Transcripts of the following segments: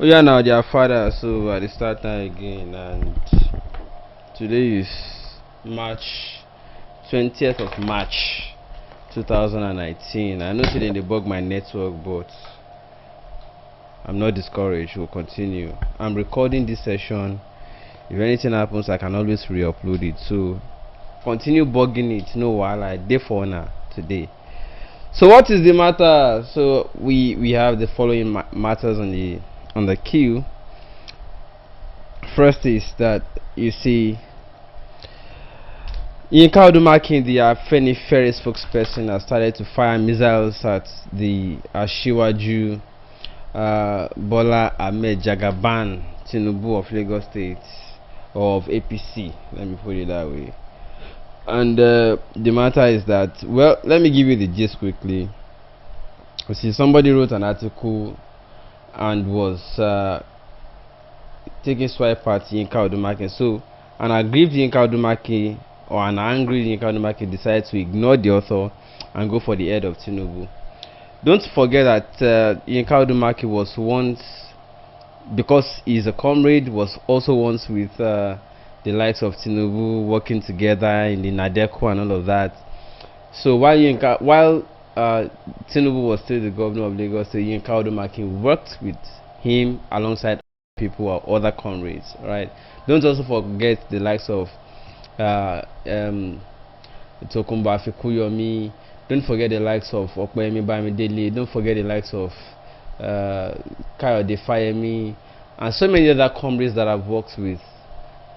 Oh yeah, now their father. So at the start now again, and today is March 20th of March 2019. I know today they bug my network, but I'm not discouraged. We'll continue. I'm recording this session. If anything happens, I can always re-upload it. So continue bugging it. No while I day for now today. So what is the matter? So we have the following matters on the queue. First is that you see Yinka Odumakin, the Afenifere spokesperson, has started to fire missiles at the Ashiwaju Bola Ahmed Jagaban Tinubu of Lagos State, or of APC. Let me put it that way. And the matter is that, well, let me give you the gist quickly. You see, somebody wrote an article and was taking swipe at Yinka Odumakin. So an aggrieved Yinka Odumakin, or an angry Yinka Odumakin, decided to ignore the author and go for the head of Tinubu. Don't forget that Yinka Odumakin was once, because he's a comrade, was also once with the likes of Tinubu, working together in the Nadeco and all of that. So while Tinubu was still the governor of Lagos, so Yinka Odumakin worked with him alongside people or other comrades, right? Don't also forget the likes of Tokunbo Afikuyomi. Don't forget the likes of Okpeyemi Bamidele. Don't forget the likes of Kayode Fayemi and so many other comrades that I've worked with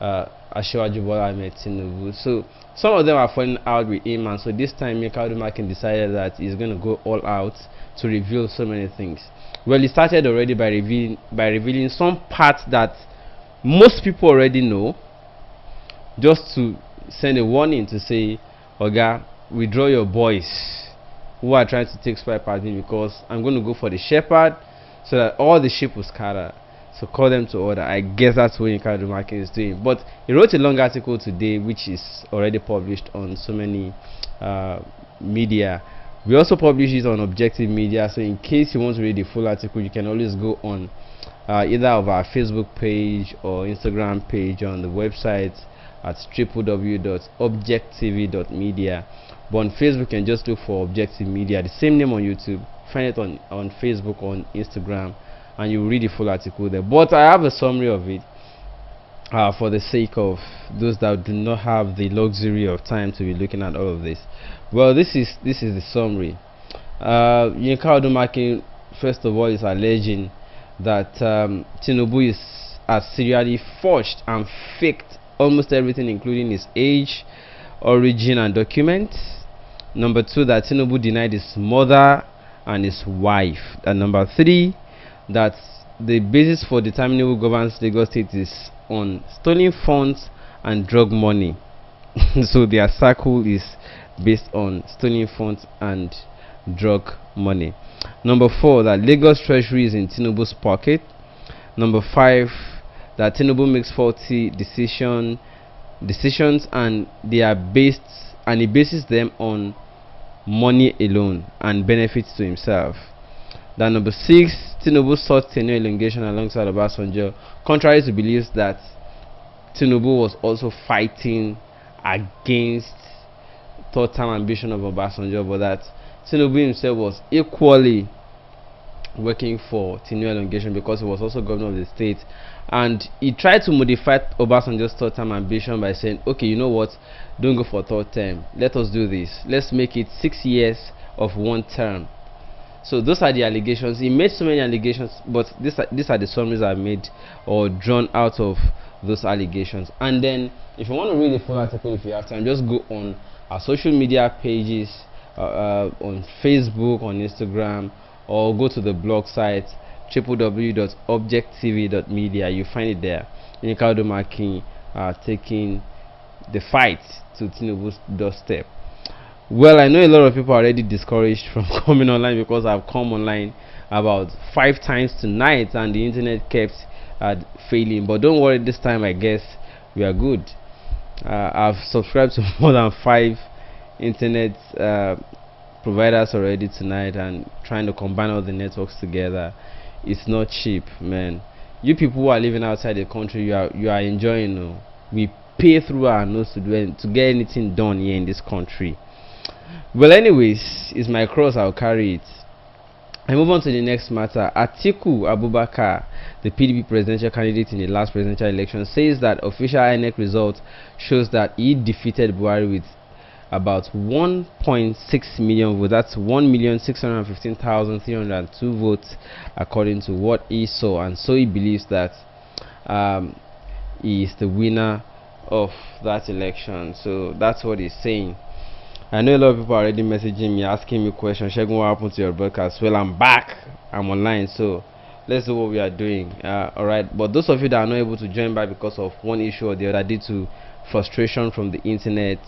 Ashiwaju Bola Ahmed Tinubu. So some of them are falling out with him, and so this time Yinka Odumakin decided that he's going to go all out to reveal so many things. Well, he started already by revealing some parts that most people already know, just to send a warning to say, Oga, withdraw your boys who are trying to take swipe at me, because I'm going to go for the shepherd so that all the sheep will scatter. So call them to order. I guess that's what Yinka Odumakin is doing. But he wrote a long article today, which is already published on so many media. We also publish it on Objective Media. So in case you want to read the full article, you can always go on either of our Facebook page or Instagram page on the website at www.objecttv.media. But on Facebook, you can just look for Objective Media, the same name on YouTube. Find it on Facebook, on Instagram, and you read the full article there. But I have a summary of it for the sake of those that do not have the luxury of time to be looking at all of this. Well, this is the summary. Yinka Odumakin, first of all, is alleging that Tinubu has serially forged and faked almost everything, including his age, origin, and documents. Number two, that Tinubu denied his mother and his wife. And number three, that the basis for determining who governs Lagos State is on stolen funds and drug money. So their circle is based on stolen funds and drug money. Number four, that Lagos Treasury is in Tinubu's pocket. Number five, that Tinubu makes faulty decisions and they are based, and he bases them on money alone and benefits to himself. Then number six, Tinubu sought tenure elongation alongside Obasanjo, contrary to beliefs that Tinubu was also fighting against third-term ambition of Obasanjo, but that Tinubu himself was equally working for tenure elongation because he was also governor of the state. And he tried to modify Obasanjo's third-term ambition by saying, okay, you know what, don't go for third term, let us do this, let's make it 6 years of one term. So those are the allegations. He made so many allegations, but these are the summaries I've made or drawn out of those allegations. And then if you want to read the full article, if you have time, just go on our social media pages, on Facebook, on Instagram, or go to the blog site www.objecttv.media. You find it there. Yinka Odumakin taking the fight to Tinubu's doorstep. Well, I know a lot of people are already discouraged from coming online, because I've come online about 5 times tonight and the internet kept failing. But don't worry, this time I guess we are good. I've subscribed to more than 5 internet providers already tonight, and trying to combine all the networks together, it's not cheap, man. You people who are living outside the country, you are enjoying. We pay through our nose to get anything done here in this country. Well, anyways, it's my cross. I'll carry it. I move on to the next matter. Atiku Abubakar, the PDP presidential candidate in the last presidential election, says that official INEC result shows that he defeated Buhari with about 1.6 million votes. That's 1,615,302 votes, according to what he saw, and so he believes that he is the winner of that election. So that's what he's saying. I know a lot of people are already messaging me, asking me questions. Shegun, what happened to your broadcast? Well, I'm back. I'm online. So let's do what we are doing. Alright. But those of you that are not able to join back because of one issue or the other due to frustration from the internet,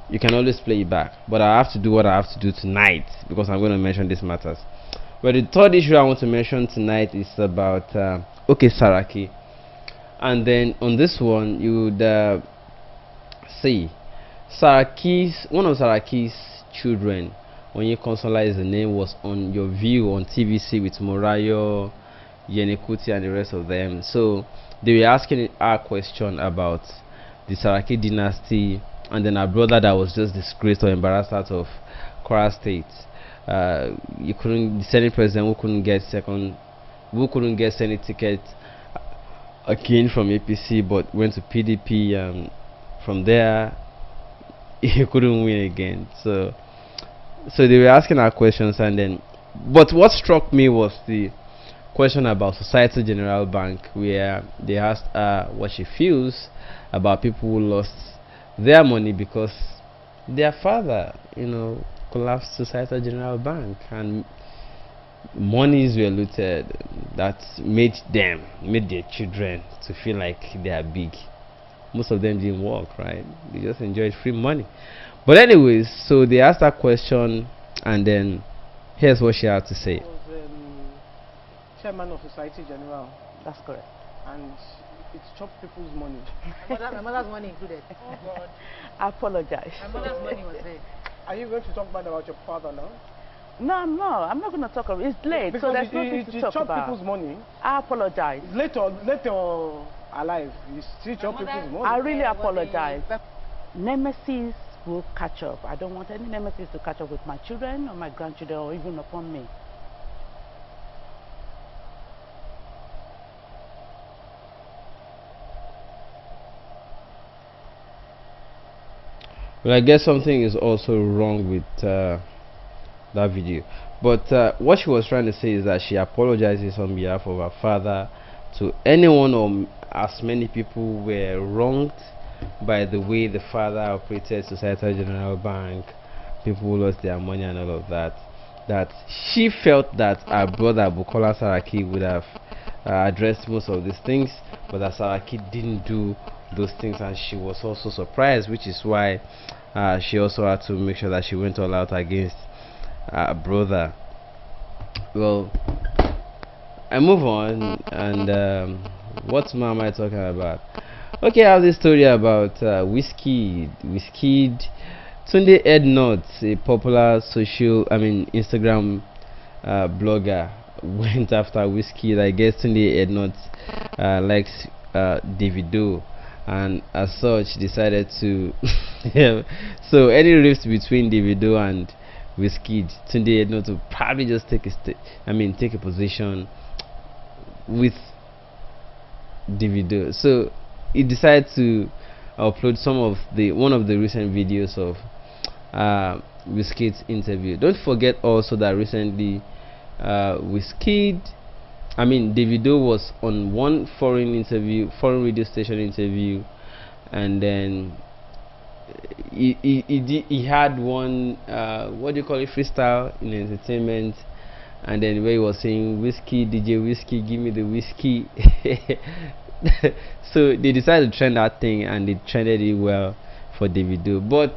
you can always play it back. But I have to do what I have to do tonight because I'm going to mention these matters. But the third issue I want to mention tonight is about Saraki. And then on this one, you would see one of Saraki's children, when you consolize the name, was on your view on TVC with Morayo, Yenekuti, and the rest of them. So they were asking our question about the Saraki dynasty, and then our brother that was just disgraced or embarrassed out of Kwara State. The Senate president who couldn't get Senate ticket again from APC, but went to PDP. From there, he couldn't win again. So they were asking our questions, and then, but what struck me was the question about Societe Generale Bank, where they asked what she feels about people who lost their money because their father, collapsed Societe Generale Bank, and monies were looted that made their children to feel like they are big. Most of them didn't work, right? They just enjoyed free money. But anyways, so they asked that question, and then here's what she had to say. I was chairman of Societe Generale. That's correct. And it chopped people's money. My mother's money included. Oh God. I apologize. My mother's money was there. Are you going to talk bad about your father now? No, I'm not. I'm not going to talk about it. It's late, Because so there's nothing to talk about. people's money. I apologize. Later alive, you still chop people's money. I really apologize. Nemesis will catch up. I don't want any nemesis to catch up with my children or my grandchildren or even upon me. Well, I guess something is also wrong with that video. But what she was trying to say is that she apologizes on behalf of her father to anyone or as many people were wronged by the way the father operated Societe Generale Bank, people who lost their money and all of that. That she felt that her brother Bukola Saraki would have addressed most of these things, but that Saraki didn't do those things, and she was also surprised, which is why she also had to make sure that she went all out against her brother. Well, I move on, and what more am I talking about? Okay, I have this story about Wizkid. Tunde Ednut, a popular Instagram blogger, went after Wizkid. I guess Tunde Ednut likes Davido, and as such decided to so any rift between Davido and Wizkid, Tunde Ednut will probably just take a position with Davido. So he decided to upload one of the recent videos of Wizkid's interview. Don't forget also that recently Davido was on one foreign radio station interview, and then he had one freestyle in entertainment, and then where he was saying whiskey, DJ Whiskey, give me the whiskey. So they decided to trend that thing, and they trended it well for Davido. But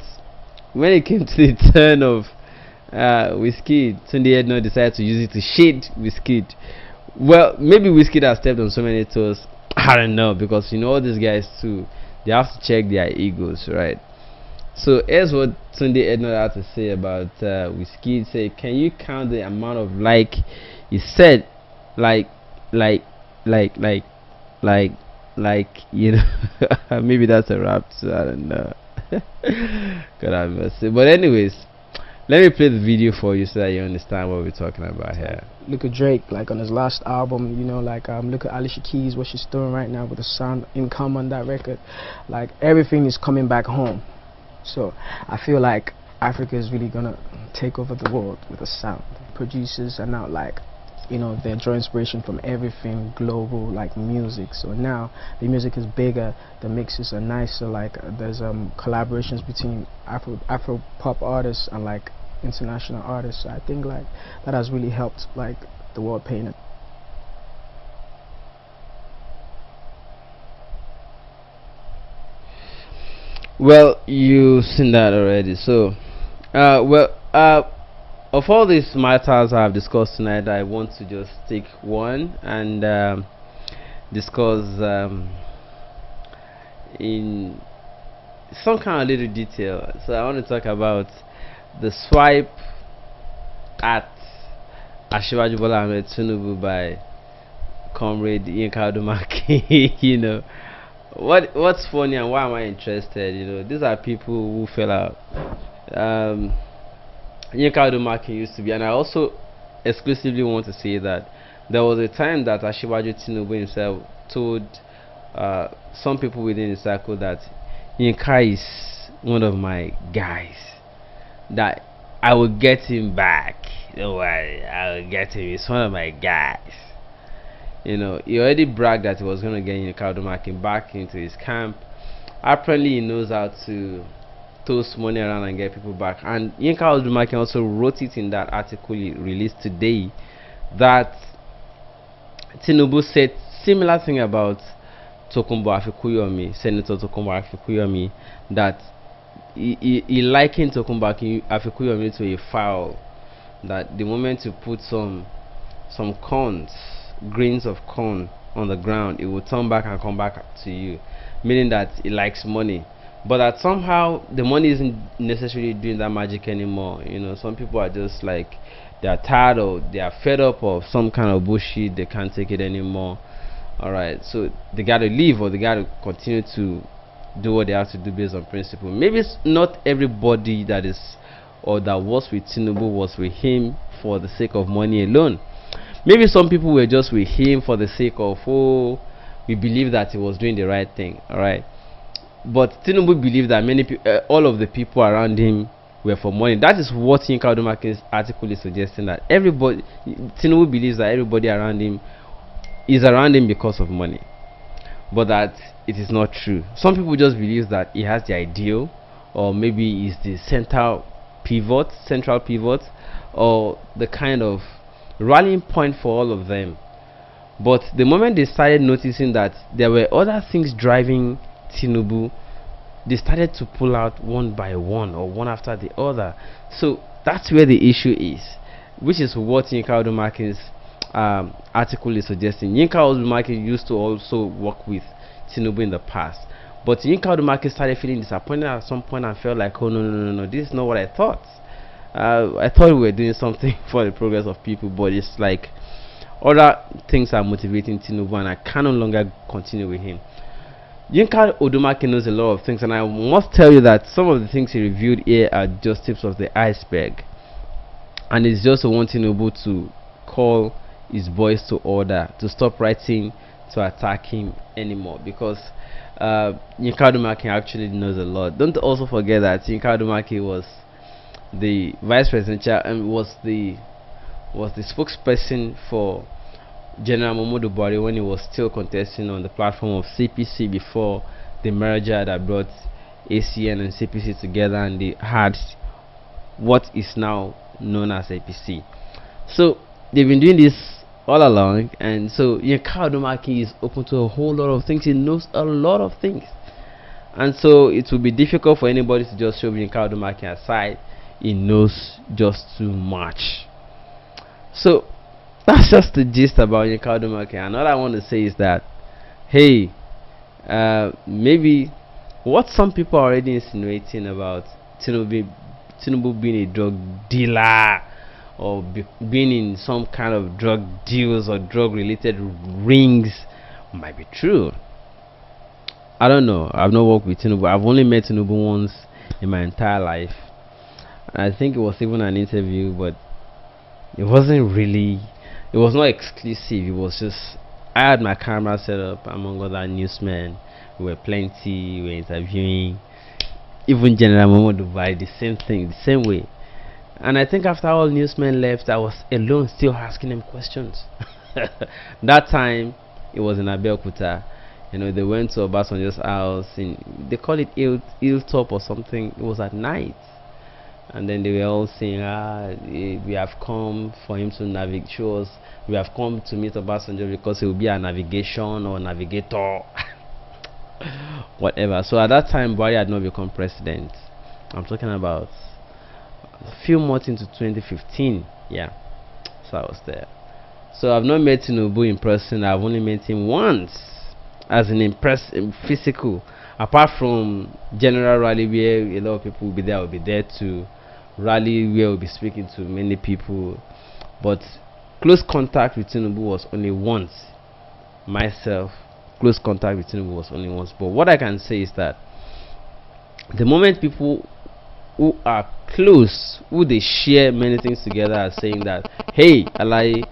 when it came to the turn of Wizkid, Tunde Ednut decided to use it to shade Wizkid. Well, maybe Wizkid has stepped on so many toes. I don't know, because all these guys too, they have to check their egos, right? So here's what Tunde Ednut had to say about Wizkid. Say, can you count the amount of he said, like like like like like you know. Maybe that's a rap too, I don't know. God have mercy. But anyways, let me play the video for you so that you understand what we're talking about here. Look at Drake, like on his last album, you know, like look at Alicia Keys, what she's doing right now with the sound income on that record. Like everything is coming back home. So I feel like Africa is really gonna take over the world with the sound. Producers are now like, you know, they draw inspiration from everything global, like music. So now the music is bigger, the mixes are nicer, like there's collaborations between Afro pop artists and like international artists. So I think like that has really helped like the world paying it. Well, you've seen that already. So, of all these matters I've discussed tonight, I want to just take one and discuss in some kind of little detail. So I want to talk about the swipe at Asiwaju Bola Ahmed Tinubu by Comrade Yinka Odumakin. You know what's funny and why am I interested? You know, these are people who fell out. Yinka Odumakin used to be, and I also exclusively want to say that there was a time that Asiwaju Tinubu himself told some people within his circle that Yinka is one of my guys, that I will get him back. Don't worry, I will get him. He's one of my guys. You know, he already bragged that he was going to get Yinka Odumakin back into his camp. Apparently, he knows how to toss money around and get people back. And Yinka Odumakin also wrote it in that article he released today that Tinubu said similar thing about Tokunbo Afikuyomi, Senator Tokunbo Afikuyomi, that he likened Tokunbo Afikuyomi to a fowl, that the moment you put some grains of corn on the ground, it will turn back and come back to you, meaning that it likes money, but that somehow the money isn't necessarily doing that magic anymore. You know, some people are just like, they are tired or they are fed up of some kind of bullshit, they can't take it anymore. Alright, so they gotta leave or they gotta continue to do what they have to do based on principle. Maybe it's not everybody that is or that was with Tinubu was with him for the sake of money alone. Maybe some people were just with him for the sake of, oh, we believe that he was doing the right thing. Alright, but Tinubu believed that all of the people around him were for money. That is what Yinka Odumakin's article is suggesting, that everybody, Tinubu believes that everybody around him is around him because of money, but that it is not true. Some people just believe that he has the ideal, or maybe he's the central pivot, or the kind of rallying point for all of them. But the moment they started noticing that there were other things driving Tinubu, they started to pull out one by one or one after the other. So that's where the issue is, which is what Yinka Odumakin's article is suggesting. Yinka Odumakin used to also work with Tinubu in the past, but Yinka Odumakin started feeling disappointed at some point and felt like, oh no, this is not what I thought. I thought we were doing something for the progress of people, but it's like other things are motivating Tinubu and I can no longer continue with him. Yinka Odumakin knows a lot of things, and I must tell you that some of the things he reviewed here are just tips of the iceberg, and it's just wanting Tinubu to call his boys to order, to stop writing to attack him anymore, because Yinka Odumakin actually knows a lot. Don't also forget that Yinka Odumakin was the vice presidential and was the spokesperson for General Muhammadu Buhari when he was still contesting on the platform of CPC before the merger that brought ACN and CPC together, and they had what is now known as APC. So they've been doing this all along, and so Yinka Odumakin is open to a whole lot of things. He knows a lot of things, and so it will be difficult for anybody to just shove Yinka Odumakin aside. He knows just too much. So that's just the gist about Yinka Odumakin. And all I want to say is that, hey, maybe what some people are already insinuating about Tinubu being a drug dealer, or being in some kind of drug deals or drug related rings might be true. I don't know. I've not worked with Tinubu. I've only met Tinubu once in my entire life. And I think it was even an interview, but it wasn't really, it was not exclusive. It was just, I had my camera set up among other newsmen. We were plenty, we were interviewing. Even General Dubai, the same thing, the same way. And I think after all newsmen left, I was alone still asking them questions. That time, it was in Abeokuta. You know, they went to Obasanjo's house. They call it Hilltop or something. It was at night. And then they were all saying, we have come for him to navigate. Show us, we have come to meet Obasanjo because he will be a navigation or navigator. Whatever. So at that time, Buhari had not become president. I'm talking about a few months into 2015. Yeah. So I was there. So I've not met Tinubu in person. I've only met him once, as in physical. Apart from general rally where a lot of people will be there, I'll be there to rally where we'll be speaking to many people. But close contact with Tinubu was only once. Myself, close contact with Tinubu was only once. But what I can say is that the moment people who are close, who they share many things together, are saying that, hey, Alai,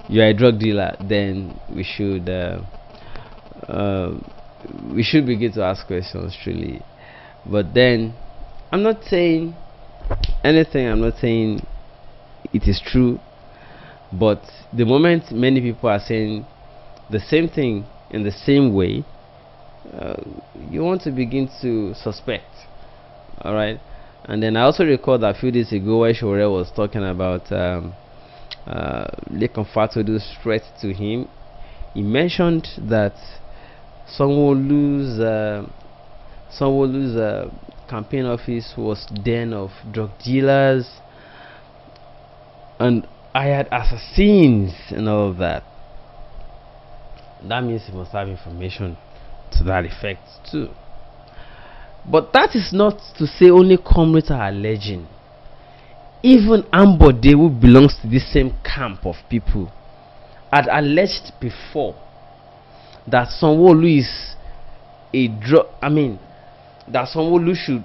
you are a drug dealer, then we should begin to ask questions truly. But then I'm not saying anything, I'm not saying it is true, but the moment many people are saying the same thing in the same way, you want to begin to suspect. All right. And then I also recall that a few days ago where Shore was talking about Lekan Fatodu's threat to him. He mentioned that Sanwo-Olu's campaign office was den of drug dealers and hired assassins and all of that. That means he must have information to that effect too. But that is not to say only comrades are alleging. Even Ambode, who belongs to the same camp of people, had alleged before that Sanwo-Olu is a drug. I mean, that Sanwo-Olu should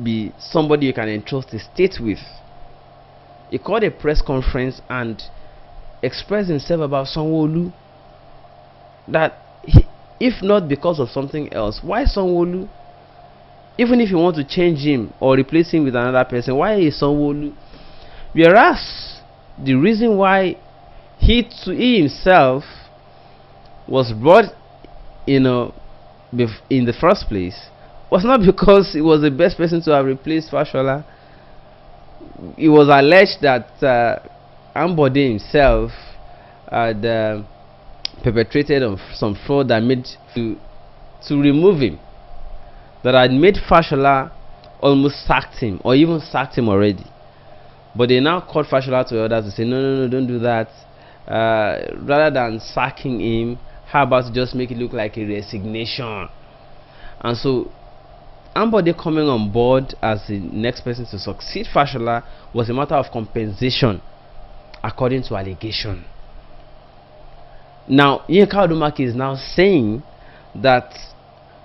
be somebody you can entrust the state with. He called a press conference and expressed himself about Sanwo-Olu, that if not because of something else, why Sanwo-Olu? Even if you want to change him or replace him with another person, why is Sanwo-Olu? Whereas the reason why he himself was brought, in the first place, was not because he was the best person to have replaced Fashola. It was alleged that Ambode himself had perpetrated on some fraud that made to remove him, that had made Fashola almost sacked him, or even sacked him already. But they now called Fashola to others to say, no, don't do that. Rather than sacking him, how about to just make it look like a resignation? And so Ambode coming on board as the next person to succeed Fashola was a matter of compensation, according to allegation. Now, Yinka Odumakin is now saying that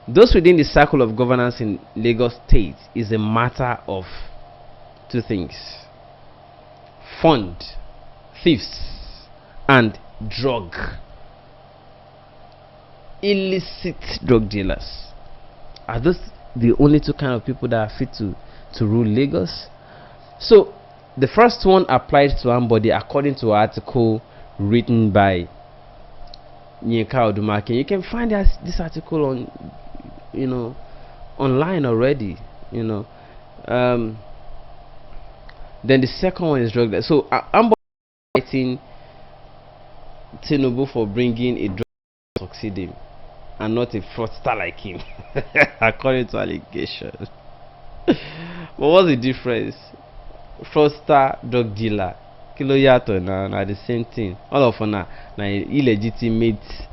those within the circle of governance in Lagos State is a matter of two things: fund thieves and drug, illicit drug dealers. Are those the only two kind of people that are fit to rule Lagos? So the first one applied to Ambode according to an article written by Yinka Odumakin. You can find this article on online already. Then the second one is drug. So Ambode fighting Tinubu for bringing a drug to succeed him, and not a fraudster like him, according to allegations. But what's the difference? Fraudster, drug dealer, kilo yato na the same thing. All of them na illegitimate,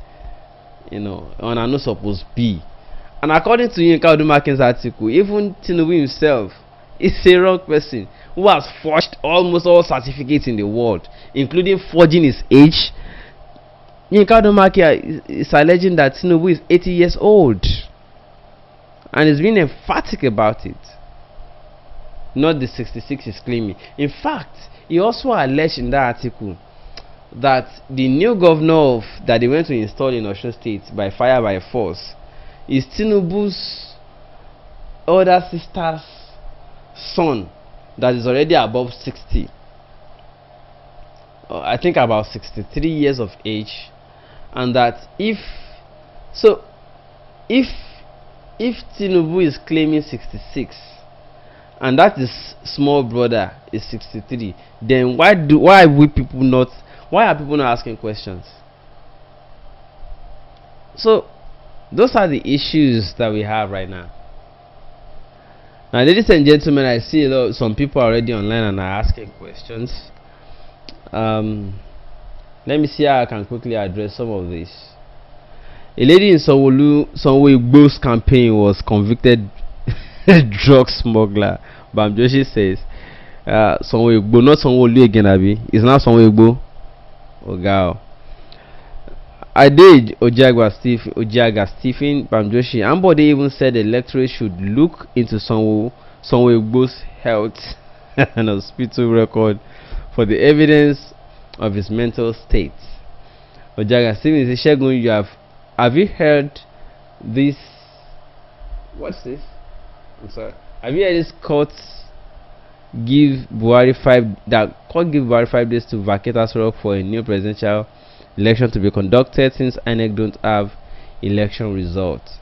and are not supposed to be. And according to Yinka Odumakin's article, even Tinubu himself is a wrong person who has forged almost all certificates in the world, including forging his age. Yinka Odumakin is alleging that Tinubu is 80 years old and is being emphatic about it, not the 66 he's claiming. In fact, he also alleged in that article that the new governor that they went to install in Osun State by fire by force is Tinubu's older sister's son that is already above 60. I think about 63 years of age, and that if Tinubu is claiming 66 and that his small brother is 63, then why are people not asking questions? So those are the issues that we have right now. Now, ladies and gentlemen, I see some people already online and are asking questions. Let me see how I can quickly address some of this. A lady in Sanwo-Igbo's campaign was convicted drug smuggler. Bamjoshi says, Sanwo-Igbo, not Sanwo-Olu again, Abi. It's not Sanwo-Igbo. Ogao. I did Ojaga Stephen Bamjoshi. Ambode even said the electorate should look into Sanwo-Igbo's health and hospital record for the evidence of his mental state. Ojaga Stephen says, Shegun, have you heard this? What's this? I'm sorry. Have you heard this court give Buhari 5 days to vacate Asrok for a new presidential election to be conducted since INEC don't have election results?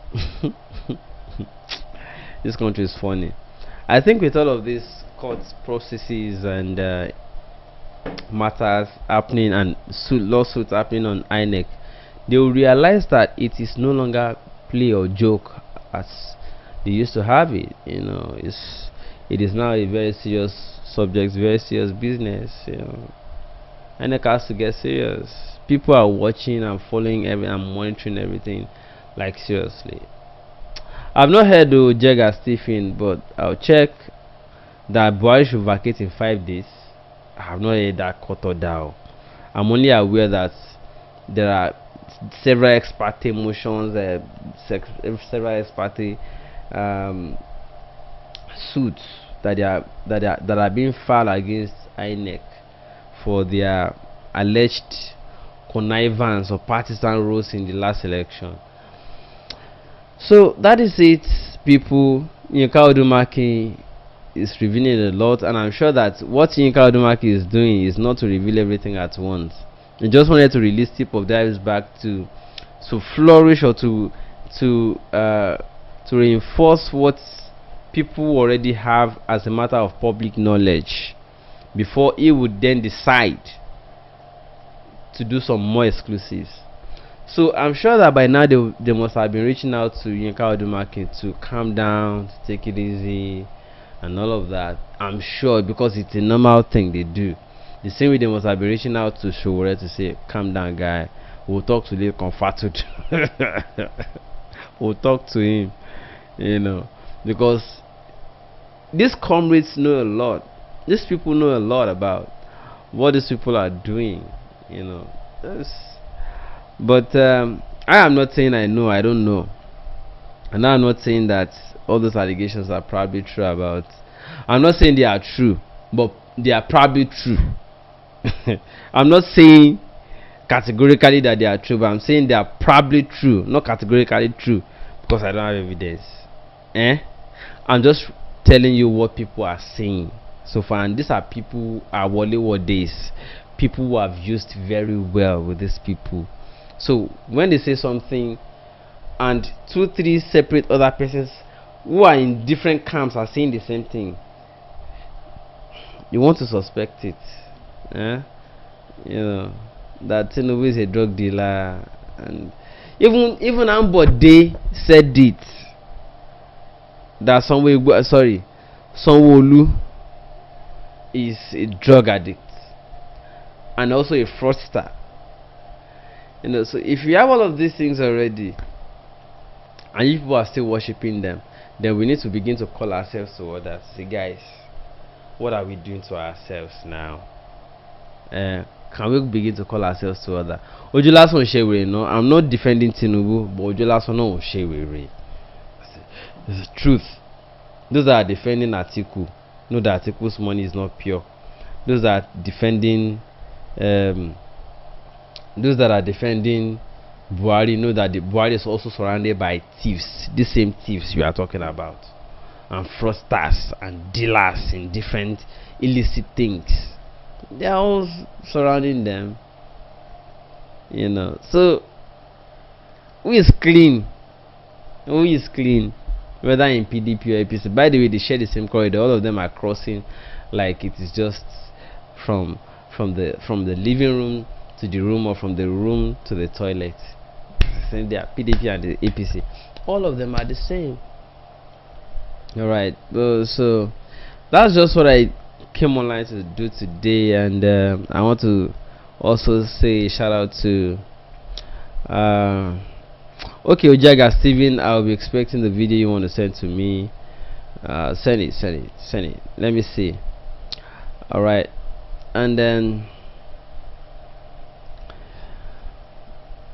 This country is funny. I think with all of these court processes and matters happening and lawsuits happening on INEC, they will realize that it is no longer play or joke as they used to have it. It is now a very serious subject, very serious business. INEC has to get serious. People are watching and following and monitoring everything, like seriously. I've not heard of Jega Stephen, but I'll check that Buhari should vacate in 5 days. I have not heard that cut or down. I'm only aware that there are several ex parte motions, several ex parte suits that are being filed against INEC for their alleged connivance or partisan roles in the last election. So that is it, people. Yinka Odumakin is revealing a lot, and I'm sure that what Yinka Odumakin is doing is not to reveal everything at once. He just wanted to release tip of the iceberg to flourish or to reinforce what people already have as a matter of public knowledge, before he would then decide to do some more exclusives. So I'm sure that by now they must have been reaching out to Yinka Odumakin to calm down, to take it easy and all of that. I'm sure, because it's a normal thing they do. The same way they must have been reaching out to Showore to say, calm down guy, we'll talk to the comforted. We'll talk to him, because these comrades know a lot. These people know a lot about what these people are doing, But I am not saying I know, I don't know. And I'm not saying that all those allegations are probably true about. I'm not saying they are true, but they are probably true. I'm not saying categorically that they are true, but I'm saying they are probably true, not categorically true, because I don't have evidence. I'm just telling you what people are saying so far, and these are people are Walewo days, people who have used very well with these people. So when they say something and 2-3 separate other persons who are in different camps are saying the same thing, you want to suspect it. That Tinubu is a drug dealer, and even Ambode said it, that Sanwo-Olu is a drug addict and also a fraudster. So if you have all of these things already and you people are still worshipping them, then we need to begin to call ourselves to others. Say, guys, what are we doing to ourselves now? Can we begin to call ourselves to others? Ojulason Shewe, no, I'm not defending Tinubu, but Ojulason no Shewe. It's the truth. Those that are defending Atiku know that Atiku's money is not pure. Those that are defending Buhari know that the Buhari is also surrounded by thieves, the same thieves we are talking about, and fraudsters and dealers in different illicit things. They are all surrounding them, you know. So who is clean? Who is clean? Whether in PDP or APC. By the way, they share the same corridor. All of them are crossing like it is just from the living room to the room, or from the room to the toilet. Same, they are PDP and the APC. All of them are the same. All right. So that's just what I came online to do today, and I want to also say shout out to okay, Ojaga Steven, I'll be expecting the video you want to send to me. Send it. Let me see. All right, and then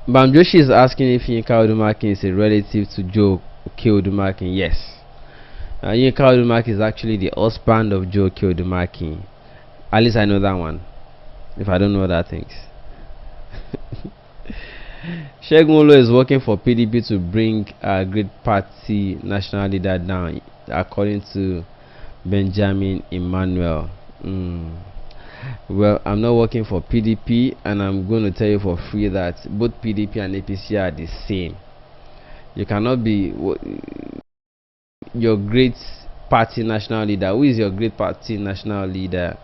Bamjoshi is asking if Yinka Odumakin is a relative to Joe Odumakin. Yes. Yinka Odumakin is actually the husband of Joe Odumakin. At least I know that one. If I don't know other things. Segun Olo is working for PDP to bring a great party national leader down, according to Benjamin Emmanuel. Well, I'm not working for PDP, and I'm going to tell you for free that both PDP and APC are the same. You cannot be your great party national leader. Who is your great party national leader?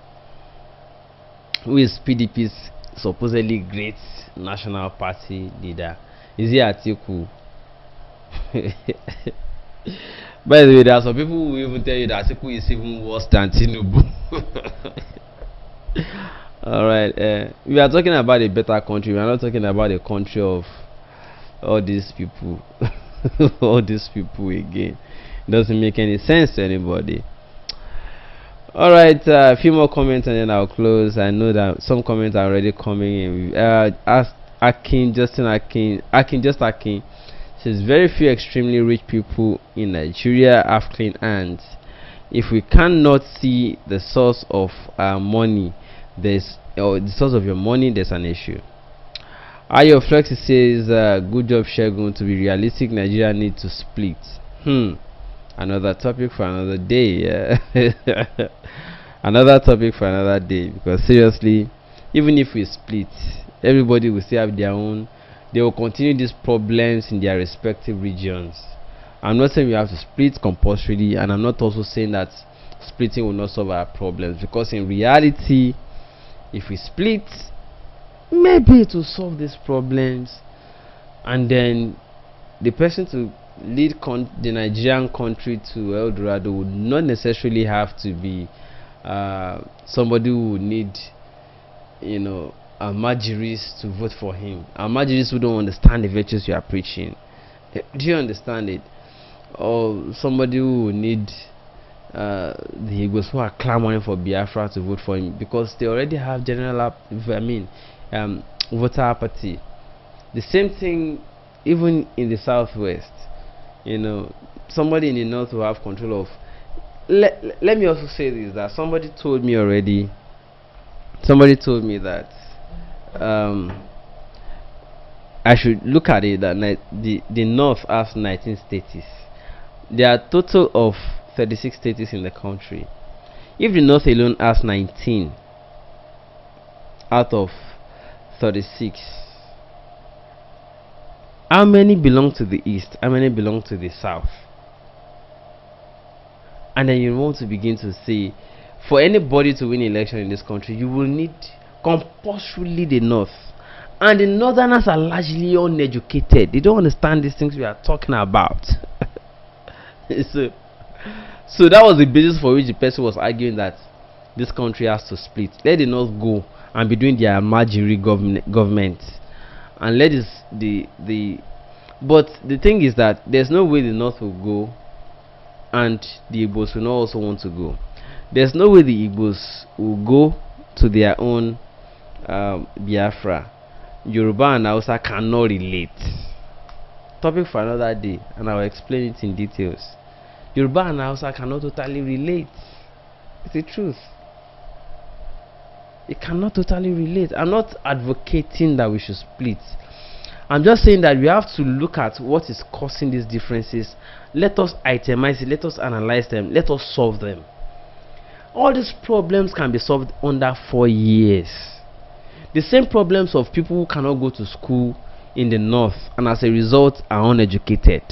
Who is PDP's supposedly great national party leader? Is he Atiku? By the way, there are some people who will even tell you that Atiku is even worse than Tinubu. Alright, we are talking about a better country. We are not talking about a country of all these people. All these people again. It doesn't make any sense to anybody. Alright, a few more comments and then I'll close. I know that some comments are already coming in. Justin Akin says very few extremely rich people in Nigeria have clean hands. If we cannot see the source of our money, the source of your money, there's an issue. Ayo Flexi says good job Shegun. To be realistic, Nigeria needs to split. Another topic for another day. Another topic for another day, because seriously, even if we split, everybody will still have their own. They will continue these problems in their respective regions. I'm not saying we have to split compulsorily, and I'm not also saying that splitting will not solve our problems, because in reality, if we split, maybe it will solve these problems, and then the person to lead the Nigerian country to El Dorado would not necessarily have to be somebody who would need, you know, Almajiris to vote for him. Almajiris who don't understand the virtues you are preaching. Do you understand it? Or somebody who would need the Igbos who are clamoring for Biafra to vote for him, because they already have voter apathy. The same thing even in the southwest. You know, somebody in the north will have control of. Let me also say this, that somebody told me already. Somebody told me that I should look at it that the north has 19 states. There are a total of 36 states in the country. If the north alone has 19 out of 36, how many belong to the east? How many belong to the south? And then you want to begin to say, for anybody to win election in this country, you will need compulsorily the north. And the northerners are largely uneducated. They don't understand these things we are talking about. So that was the basis for which the person was arguing that this country has to split. Let the north go and be doing their Almajiri government, and let but the thing is that there's no way the north will go and the Igbos will not also want to go. There's no way the Igbos will go to their own Biafra. Yoruba and Hausa cannot relate. Topic for another day, and I'll explain it in details. Yoruba and Hausa cannot totally relate. It's the truth. It cannot totally relate. I'm not advocating that we should split. I'm just saying that we have to look at what is causing these differences. Let us itemize it. Let us analyze them. Let us solve them. All these problems can be solved under 4 years. The same problems of people who cannot go to school in the north and as a result are uneducated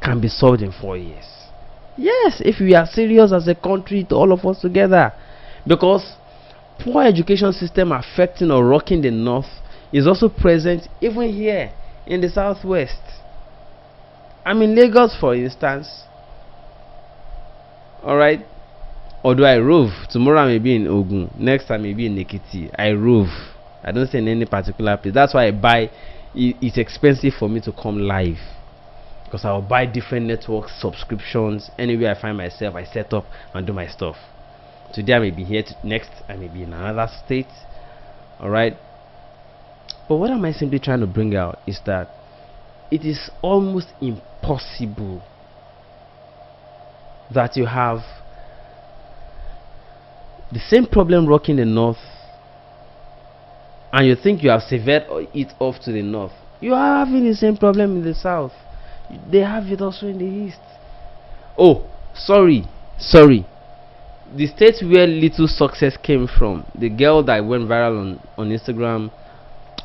can be solved in 4 years. Yes, if we are serious as a country, to all of us together. Because poor education system affecting or rocking the north is also present even here in the southwest. I'm in Lagos, for instance. Alright. Although I rove, tomorrow I may be in Ogun, next time I may be in Ekiti. I rove. I don't stay in any particular place. That's why I buy. It's expensive for me to come live, because I'll buy different network subscriptions. Anywhere I find myself, I set up and do my stuff. Today I may be here, next I may be in another state. Alright. But what am I simply trying to bring out is that it is almost impossible that you have the same problem rocking the north and you think you have severed it off to the north. You are having the same problem in the south. They have it also in the east. Oh, sorry. The state where little success came from, the girl that went viral on Instagram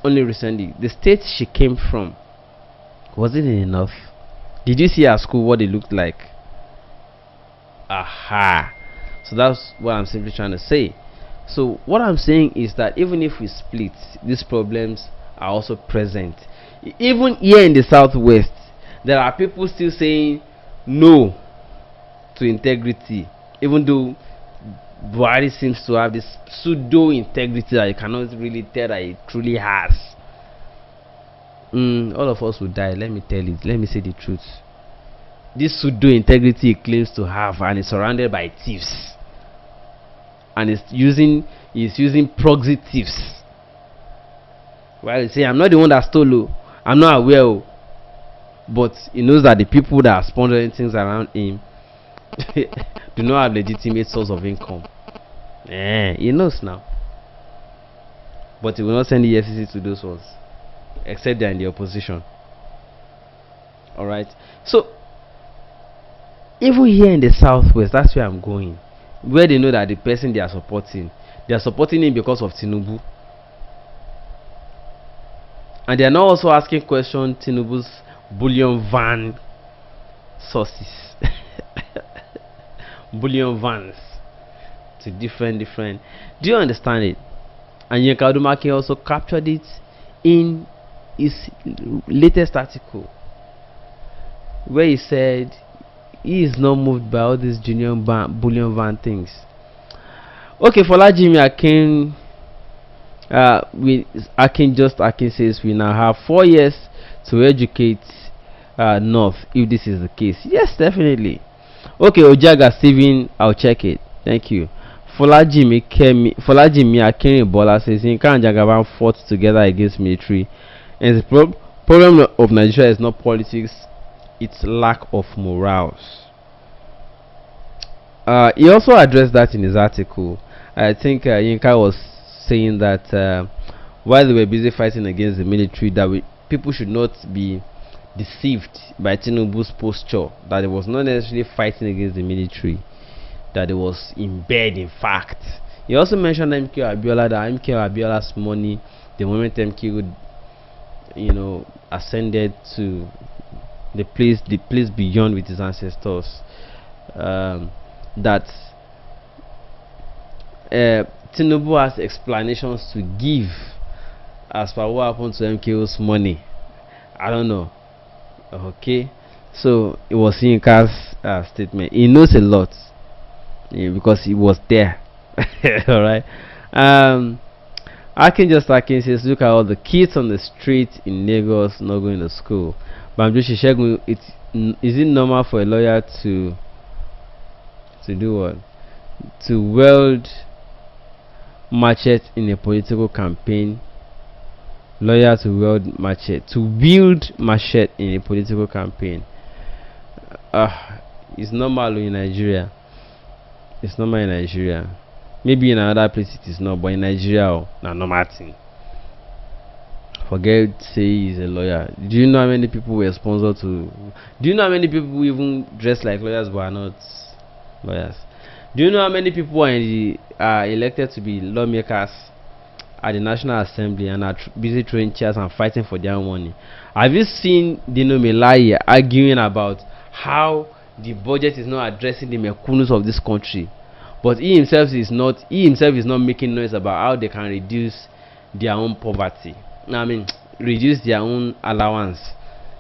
only recently, the state she came from, was it in the north? Did you see her school, what it looked like? Aha. So that's what I'm simply trying to say. So what I'm saying is that even if we split, these problems are also present. Even here in the southwest, there are people still saying no to integrity, even though Buhari seems to have this pseudo integrity that you cannot really tell that it truly has. All of us will die. Let me tell it. Let me say the truth. This pseudo integrity he claims to have, and is surrounded by thieves, and is using proxy thieves. Well, he say, I'm not the one that stole. I'm not aware. But he knows that the people that are sponsoring things around him do not have legitimate source of income. He knows now. But he will not send the EFCC to those ones, except they're in the opposition. Alright. So even here in the southwest, that's where I'm going, where they know that the person they are supporting him because of Tinubu. And they are now also asking questions Tinubu's bullion van sources. Bullion vans to different. Do you understand it? And Odumakin also captured it in his latest article, where he said he is not moved by all these bullion van things. Okay, for Jimmy Akin, Akin says we now have 4 years to educate North, if this is the case. Yes, definitely. Okay, Ojaga Steven, I'll check it. Thank you. Folajimi Akinribola says Inka and Jagaban fought together against military, and the problem of Nigeria is not politics, it's lack of morals. He also addressed that in his article. I think Yinka was saying that while they were busy fighting against the military, that people should not be deceived by Tinubu's posture, that it was not necessarily fighting against the military, that it was in bed. In fact, he also mentioned MK Abiola, that MK Abiola's money, the moment MK would ascended to the place beyond with his ancestors, that Tinubu has explanations to give as per what happened to MKO's money. I don't know. Okay, so it was Yinka's statement. He knows a lot, because he was there. Alright. Akin says, look at all the kids on the street in Lagos not going to school. But I'm just checking, is it normal for a lawyer to to do what? To wield machete in a political campaign. Lawyer to wield machete. To wield machete in a political campaign. It's normal in Nigeria. It's normal in Nigeria. Maybe in another place it is not, but in Nigeria, na normal thing. Forget say he's a lawyer. Do you know how many people were sponsored to? Do you know how many people who even dress like lawyers but are not lawyers? Do you know how many people are elected to be lawmakers at the National Assembly and are busy throwing chairs and fighting for their money? Have you seen Dino Melaye arguing about how the budget is not addressing the mekunus of this country, but he himself is not making noise about how they can reduce their own poverty? I mean, reduce their own allowance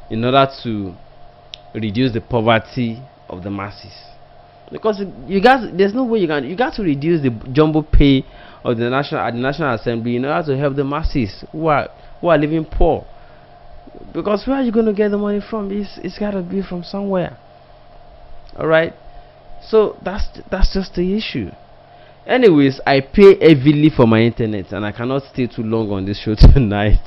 in order to reduce the poverty of the masses. Because there's no way you got to reduce the jumbo pay of the National Assembly in order to help the masses who are living poor. Because where are you going to get the money from? It's got to be from somewhere. All right. So that's just the issue. Anyways, I pay heavily for my internet and I cannot stay too long on this show tonight.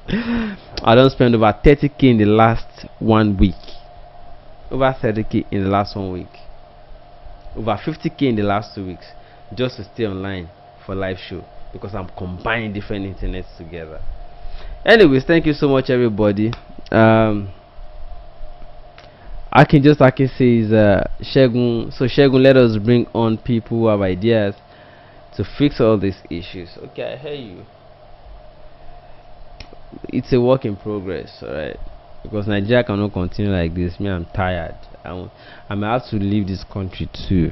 I don't spend over 30k in the last 1 week. Over 30k in the last 1 week. Over 50k in the last 2 weeks just to stay online for live show, because I'm combining different internets together. Anyways, thank you so much everybody. Akin says Shegun, so Shegun, let us bring on people who have ideas to fix all these issues. Okay, I hear you. It's a work in progress, alright? Because Nigeria cannot continue like this. Me, I'm tired. I may have to leave this country too.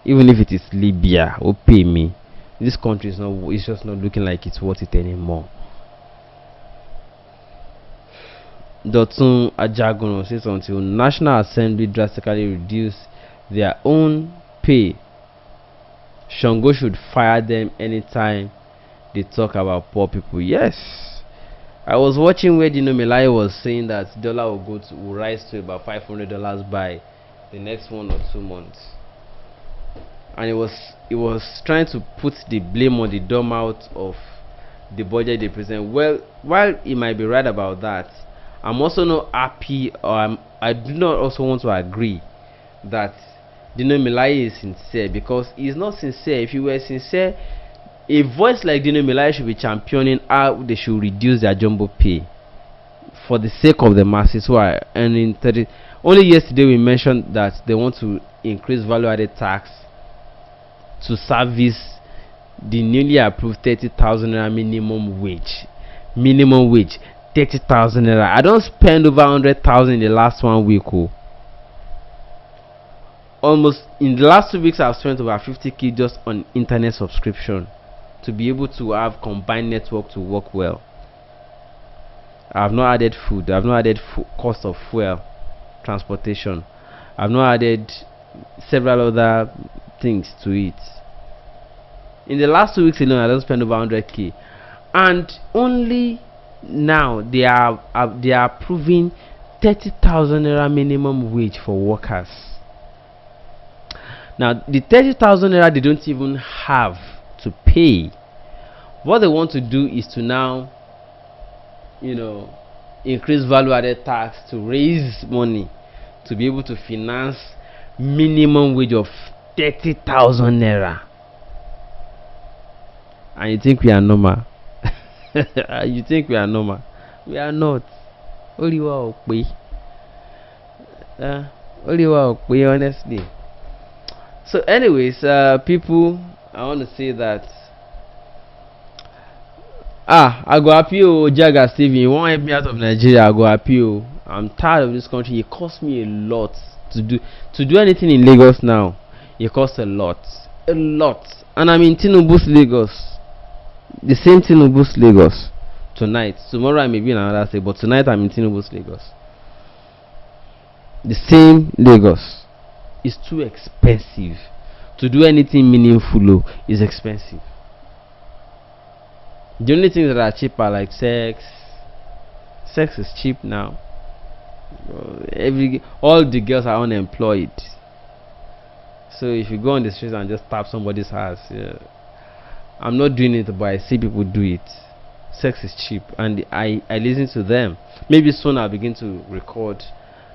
Even if it is Libya, or pay me. This country it's just not looking like it's worth it anymore. Dotun Ajagono says until National Assembly drastically reduce their own pay, Shango should fire them anytime they talk about poor people. Yes, I was watching where Dino Melaye was saying that dollar will rise to about $500 by the next 1 or 2 months, and it was trying to put the blame on the doormat of the budget they present. Well, while he might be right about that, I'm also not happy, or I do not also want to agree that Dino Melaye is sincere, because he's not sincere. If he were sincere, a voice like Dino Melaye should be championing how they should reduce their jumbo pay for the sake of the masses who are earning 30. Only yesterday we mentioned that they want to increase value-added tax to service the newly approved 30,000 naira minimum wage. 30,000 naira. I don't spend over 100,000 in the last 1 week. Almost in the last 2 weeks I've spent over 50k just on internet subscription to be able to have combined network to work well. I've not added food. I've not added cost of fuel, transportation. I've not added several other things to it. In the last 2 weeks alone I don't spend over 100k, and only now they are approving 30,000 naira minimum wage for workers. Now the 30,000 naira they don't even have to pay. What they want to do is to now, increase value-added tax to raise money to be able to finance minimum wage of 30,000 naira. And you think we are normal? You think we are normal? We are not. Only honestly. So anyways, people, I want to say that I go appeal Jaga Steven. You won't help me out of Nigeria, I go appeal. I'm tired of this country. It costs me a lot to do anything in Lagos now. It costs a lot. And I'm in Tinubu's Lagos. The same Tinubu's Lagos. Tonight. Tomorrow I may be in another state, but tonight I'm in Tinubu's Lagos. The same Lagos. It's too expensive. To do anything meaningful is expensive. The only things that are cheap are like sex. Sex is cheap now. All the girls are unemployed. So if you go on the street and just tap somebody's house, yeah, I'm not doing it, but I see people do it. Sex is cheap, and I listen to them. Maybe soon I'll begin to record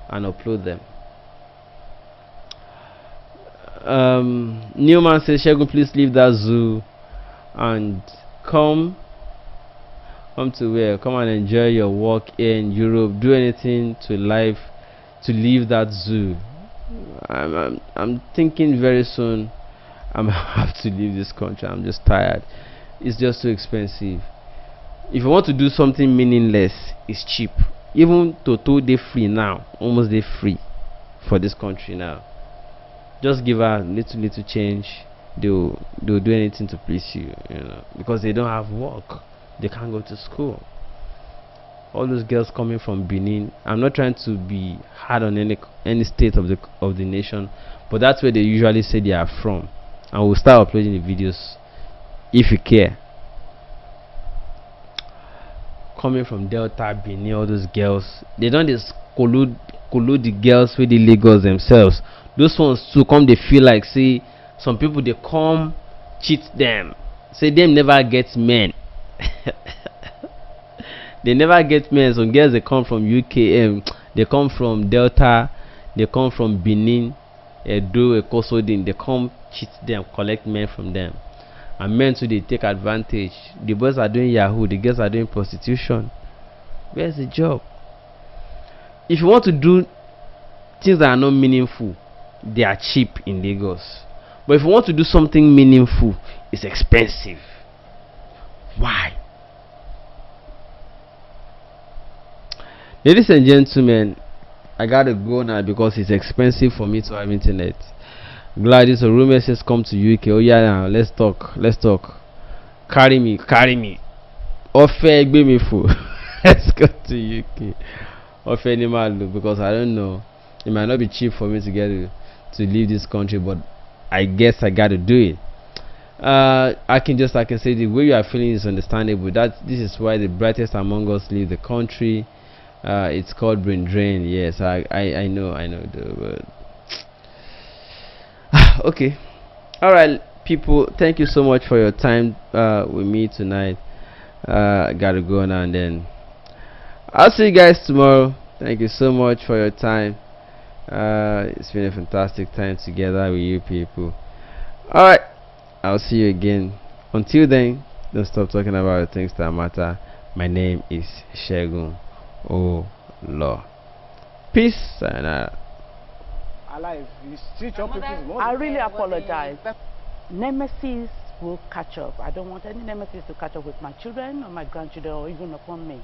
and upload them. Newman says, Shegun, please leave that zoo and come to where? Come and enjoy your work here in Europe. Do anything to life to leave that zoo. I'm thinking very soon I'm have to leave this country. I'm just tired. It's just too expensive. If you want to do something meaningless, it's cheap. Even Toto they free now, almost they free for this country now. Just give her little change. They'll do anything to please you, you know, because they don't have work. They can't go to school. All those girls coming from Benin. I'm not trying to be hard on any state of the nation, but that's where they usually say they are from, and we'll start uploading the videos if you care. Coming from Delta, Benin, all those girls, they don't just collude the girls with the Lagos themselves. Those ones too come, they feel like, say, some people they come cheat them, say them never get men. They never get men. Some girls they come from UK, they come from Delta, they come from Benin, Edo, Ekosodin. They come cheat them, collect men from them, and men too they take advantage. The boys are doing Yahoo, the girls are doing prostitution. Where's the job? If you want to do things that are not meaningful, they are cheap in Lagos. But if you want to do something meaningful, it's expensive. Why? Ladies and gentlemen, I gotta go now because it's expensive for me to have internet. Gladys Orume says come to UK. Oh yeah, now let's talk. Carry me. Offer give me food. Let's go to UK. Offer animal, because I don't know. It might not be cheap for me to leave this country, but I guess I gotta do it. I can say the way you are feeling is understandable. This is why the brightest among us leave the country. It's called brain drain. Yes, I know the word. Okay, all right, people, thank you so much for your time with me tonight. I gotta go now, and then I'll see you guys tomorrow. Thank you so much for your time. It's been a fantastic time together with you people. All right, I'll see you again. Until then, don't stop talking about the things that matter. My name is Shegun Olo. Peace. Sayonara. Alive, you teach your people. I really apologize. Nemesis will catch up. I don't want any nemesis to catch up with my children or my grandchildren or even upon me.